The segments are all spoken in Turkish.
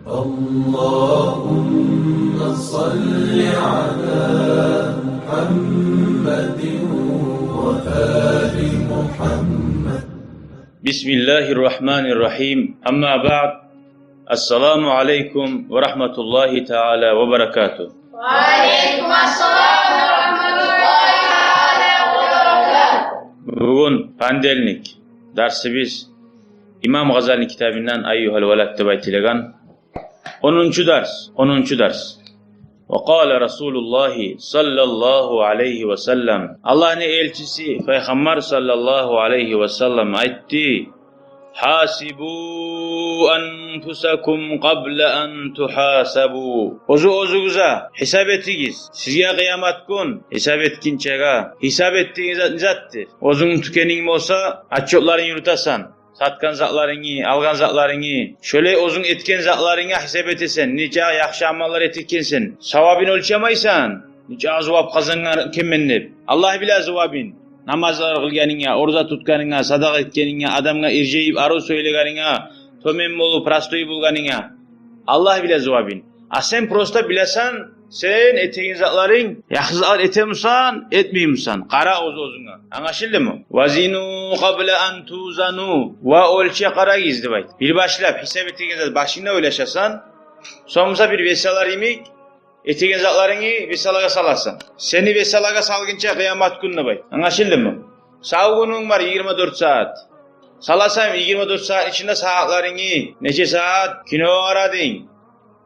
اللهم صل على محمد وآل محمد. بسم الله الرحمن الرحيم. أما بعد. السلام عليكم ورحمة الله تعالى وبركاته. وعليكم السلام ورحمة الله تعالى وبركاته. Bugün pandelnik dersimiz İmam Gazali kitabından Ayyuhal Velad deb aytilgan 10. ders. Ve kâle Resulullah sallallahu aleyhi ve sellem. Allah'ın elçisi Peygamber sallallahu aleyhi ve sellem aytti. Hasibu enfusakum qabla en tuhasabu. Ozu-ozuguza hesap ettiğiniz. Sizge kıyamet gün hesap etkinçega. Hesap ettiğiniz zattir. Ozun tükenin olsa açıkların yurtasan. Satkan zatlarını, algan zatlarını, şöyle uzun etken zatlarını hesap etesen, nice yaxşı amallar etikkensin, savabını ölçemaysan, nice azvab kazangan kemmennip, Allah bile azvabin, namazlar kılganına, orza tutkanına, sadak etkenine, adamga irjeyip arı söyleganına, tömen bolup prastoyu bulganına, Allah bile azvabin. Sen prosta bilesan, sen ettiğin zatların yaxşılar etemiyorsan, etmiyorsan. Kara ozuna. Anlaşıldı mı? Vazinu qabla an tuzanu. Va ölçe kara gizli bayt. Bir başlap hesap ettiğin zat başında öleşasan, sonumuza bir vesalar yemek, ettiğin zatlarını vesalaga salasın. Seni vesalaga salgınca kıyamet gününe bayt. Anlaşıldı mı? Sağ günün var 24 saat. Salasam 24 saat içinde saatlarını, nece saat kino aradın.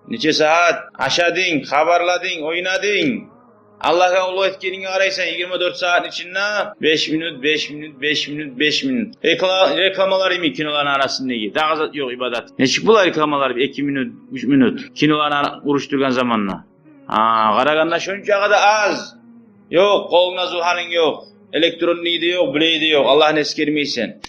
Neçe saat aşadın, haberladın, oynadın. Allah'a ulu etkenini araysan 24 saat içinde 5 minut. Reklamalar mı kinoların arasındaki? Daha yok ibadet. Ne çık bu reklamalar 2 minut, 3 minut. Kinoların uruşturgan zamanla. Karaganda şunca kadar az. Yok, koluna zuhalın yok. Elektronliği de yok, bileği de yok. Allah'ın eskermeysen.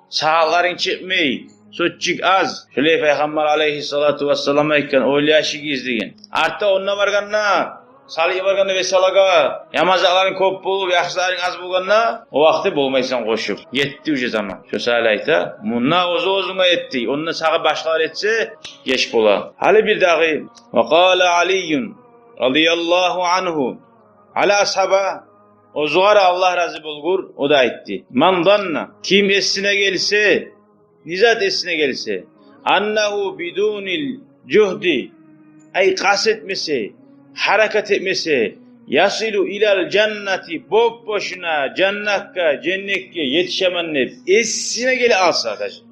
Saatların çıkmıyor. Söççük az. Şöyle Peygamber aleyhissalatu vesselam ayken oylayaşı gizligen. Artta onunla varganna, salih varganna vesalaga, yamazakların kop bulup, yaxşıların az bulganna, o vakti bulmaysan koşup. Yetti uca zaman. Şu salayta, munna ozu-ozuna etti. Onunla sağı başlar etse, geç bula. Hali bir dağı, ve kâle Aliyyun, radiyallahu anhu, ala ashaba, o zuhara Allah razı bulgur, o da etti. Man danna, kim esine gelse, nizat esine gelse, annahu bidunil cuhdi, ay kastetmesi, hareket etmesi, yasilu ilal cenneti, boşuna cennetke yetişemenle esine gele alsa arkadaşlar.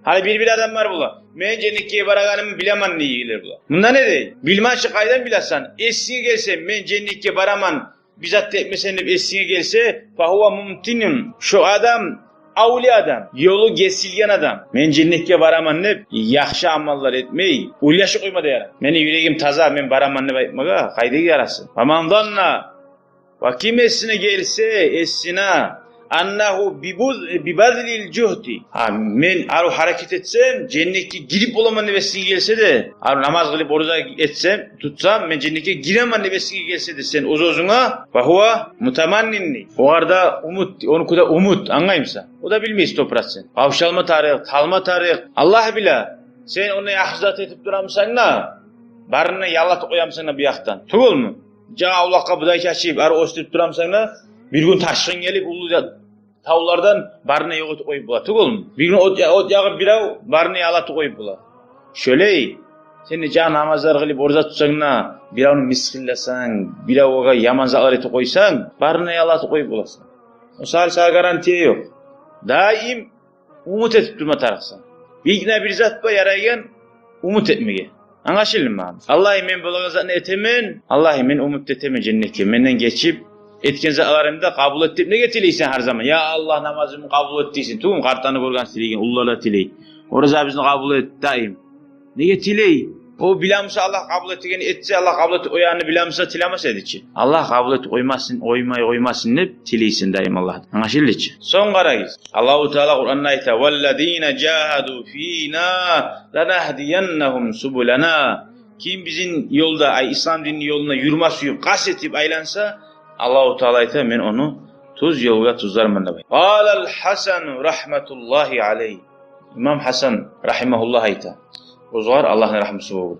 Hani bir adam var bula. Men cennetke baraganımı bilemem ne gelir bula. Bunda ne değil? Bilman şakaydan bilasan, esine gelse men cennetke baraman, bizzat etmesen esine gelse, fahuva mumtinun. Şu adam avli adam, yolu gesilgen adam. Men cennetke baraman ne? Yaxşı amallar etmeyi, ulyaşı koyma deyara. Meni yüreğim taza, men baraman ne baytmaga, kaydı yarası. Amandanna, vakim esine gelse, esine, annahu bibazlil cuhdi. Men aru hareket etsem, cennetke girip olaman nevesine gelse de, aru namaz kılıp oruza etsem, tutsam, men cennetke gireman nevesine gelse de sen ozozuna, vahuva mutamanninni. O arada umut, onu kuda umut, anlayımsa. O da bilmeyiz topraksın. Avşalma tarih, talma tarih, Allah bile. Sen onu yaxşızat etip duramsan na, barını yalat koyamsan na bir yaktan. Tugul mu? Allah kapıdaki açıp, aru osturup duramsan na, bir gün taşkın gelip ulu tavlardan barını yoğurt koyup bula. Tugul mu? Bir gün ot yağıp birav, barını yalatı koyup bula. Şöyle, sen de namazlar kılıp orza tutsan na, biravını miskillesan, birav oğa yamanzalar eti koysan, barını yalatı koyup bulasın. O sağ garantiye yok. Daim umut etip durma tarafsan. Bir zat bu yaraygen umut etmeye. Anlaşıldı mı abi? Allah'ım men bulağı zatını etemen, Allah'ım men umut etemen cennetke. Menden geçip etken zatlarımda kabul etip ne getireysen her zaman. Ya Allah namazımı kabul ettiysin. Tüm kartlarını korgan sileygen, ullarla tiley. Orası bizini kabul et daim. Ne getirey? O bilamsa Allah kabul ettiğini etse Allah kabul etti. O yani bilamsa tilamasa edici. Allah kabul etti oymasın ne tileysin daim Allah. Anlaşıldı ki. Son karayız. Allahu Teala Kur'an'da ayta vellezine cahadu fina lanahdiyennahum subulana. Kim bizim yolda İslam dininin yoluna yürüme kasetip aylansa Allahu Teala ayta men onu tuz yolga tuzlarman da. Qala Hasan rahmetullahi aleyh. İmam Hasan rahimehullah ayta. O zaman Allah'ın rahmeti olur.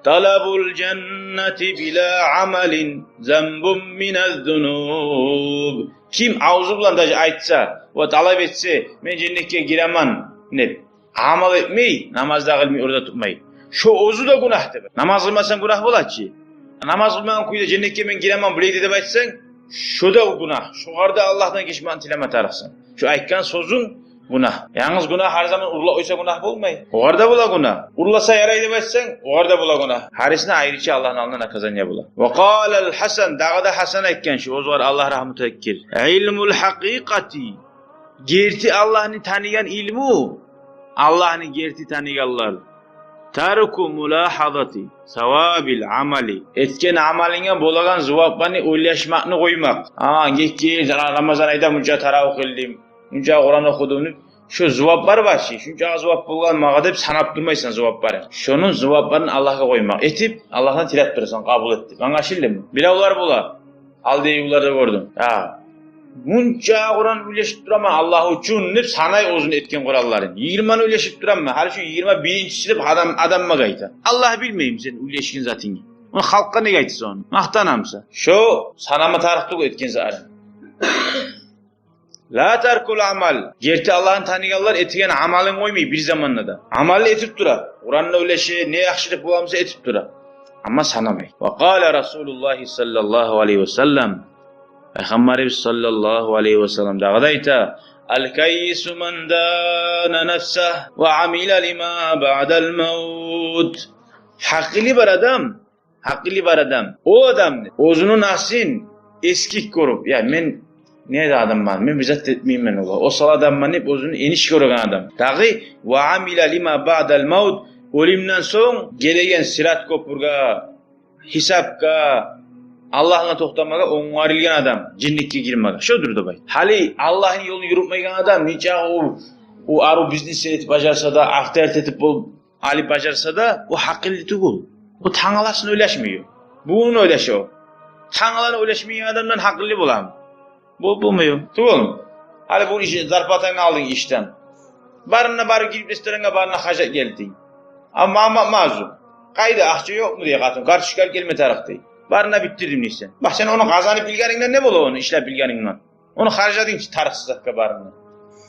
Talabul cenneti bila amelin zembun minez-zunub. Kim ağzı bilen dahi aytsa ve talep etse men cennetke giremem ne? Amal etmey, namazda kılmay, orada tutmay. Şu ozu da günahtır. Namaz kılmasan günah bolar ki. Namaz kılmayan kuyda cennetke men giremem bileydi dep aytsan, şu da günah. Şu arada Allah'tan geçman tileme tarıksın. Şu aytkan sözün günah. Yalnız günah her zaman urla oysa günah bulmay. O arada bula günah. Urlasa yaraydı etsen, o arada bula günah. Harisine ayrıca Allah'ın alnına kazanıya bula. Ve kâlel Hasan, dağda Hasan etken şu, o zaman Allah rahmet ekkir. İlmul hakikati. Gerti Allah'ını tanıyan ilmu. Allah'ını gerti tanıyanlar. Tarku mulahazati savabil amali. Etken amaline bolagan zıvaplarını oylaşmakını koymak. Geçti Ramazan ayda munca taravih kıldım. Munca Kur'an okudum. Şu zıvaplar var ki. Şunca zıvap bulgan mağa deyip sanap durmaysan zıvapları. Şunun zıvaplarını Allah'a koymak. Etip Allah'tan tilap durursan kabul etti. Anlaşıldı mı? Bilavlar bula. Al diye yollarda gördüm. Ya. Munca Kur'an üleşip duramma Allah üçün nip sanay ozun etken kuralların. 20'ni üleşip duramma. Hali şu 21. silip adamma gayta. Allah bilmeyim sen üleşkin zaten. Onu halka ne gaytsa onu? Mahtanamsa. Şu sanama tarihtuk etken zaten. La tarkul amal. Gerti Allah'ın tanıyanlar etken amalın koymayı bir zamanla da. Amalı etip dura. Kur'an'la üleşi ne yakşılık bulamsa etip dura. Ama sanamay. Ve kâle Resulullah sallallahu aleyhi ve sellem. Peygamberimiz sallallahu aleyhi ve sellem dağdayta el-kayyisu men dâne nefseh ve amile lima ba'del mevt. Hakkili bir adam. O adam ozunu nasin eskik korup. Ya men ne adam var? Men bizzat etmeyim men ola. O sal adam man hep ozunu eniş korugan adam. Dağı ve amile lima ba'del mevt. Ölümden son gelegen sirat kopurga, hisapka, Allah'ına toxtamaga oňarilgan adam, cinnetke girmege. Şodur da bay. Hali Allah'ın yolunu yürütmeyen adam nice o aru biznes etip bajarsa da, after etip bol alip bajarsa da o hakilli tugul. O taňalasyn öýleşmiyor. Buğun öýleşi o. Taňalan öýleşmeýän adamdan hakilli bolam. Bolmaýar. Tugul. Hali bu işi zarpataňy aldyň işten. Barına bar girip restoranga barına hajat geldiň. Amma mazlum. Qayda akça ýokmu diye gatyn. Karşıkal gelme tarafty. Barına bitirdim neyse. Bak sen onu kazanıp bilgeninden ne bolu onu işlep bilgeninden. Onu harcadın ki tarıksızlıkka barına.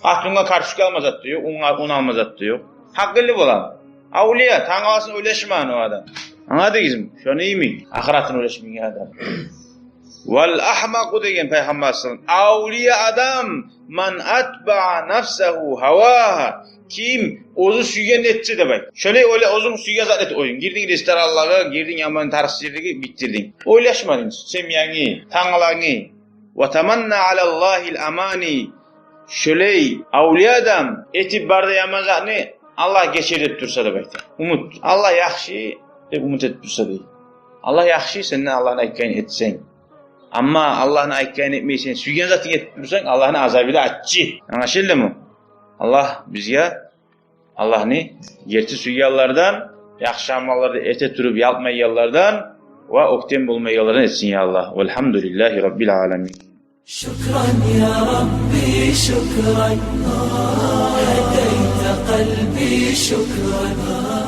Aklına karşı kalmazat diyor, onu almazat diyor. Hakkıllı bolan. Avliya, tanğalasını öleşmeyen o adam. Anladı gizim, şu ne iyi mi? Ahiratını öleşmeyen adam. Vel ahmaku degen Peygamber sallallahu aleyhi ve sellem. Avliya adam man atba'a nefsehu havaha. Kim ozu süygen etse de bak. Şöyle öyle ozun süygen zat et oyun. Girdin restoranlara, girdin yaman tarihsizliği bitirdin. Oylaşmadın. Semyani, tanğalani. Ve temanna alallahil amani. Şöyle avliya adam etip barda yaman zat ne? Allah geçirip dursa da bak. Umut. Allah yaxşı hep umut et dursa değil. Allah yaxşı seninle Allah'ın aytgan etsen. Amma Allah'ın aytgan etmeysen, süygen zatın etip dursan Allah'ın azabı da aççı. Anlaşıldı mı? Allah bizge Allah'ını yerti süyyallardan, yaxşı amallarda ete turup yapmayallardan ve oktem bulmayallardan etsin ya Allah. Velhamdülillahi Rabbil alemin. Şükran ya Rabbi şükran. Hedeyte kalbi şükran.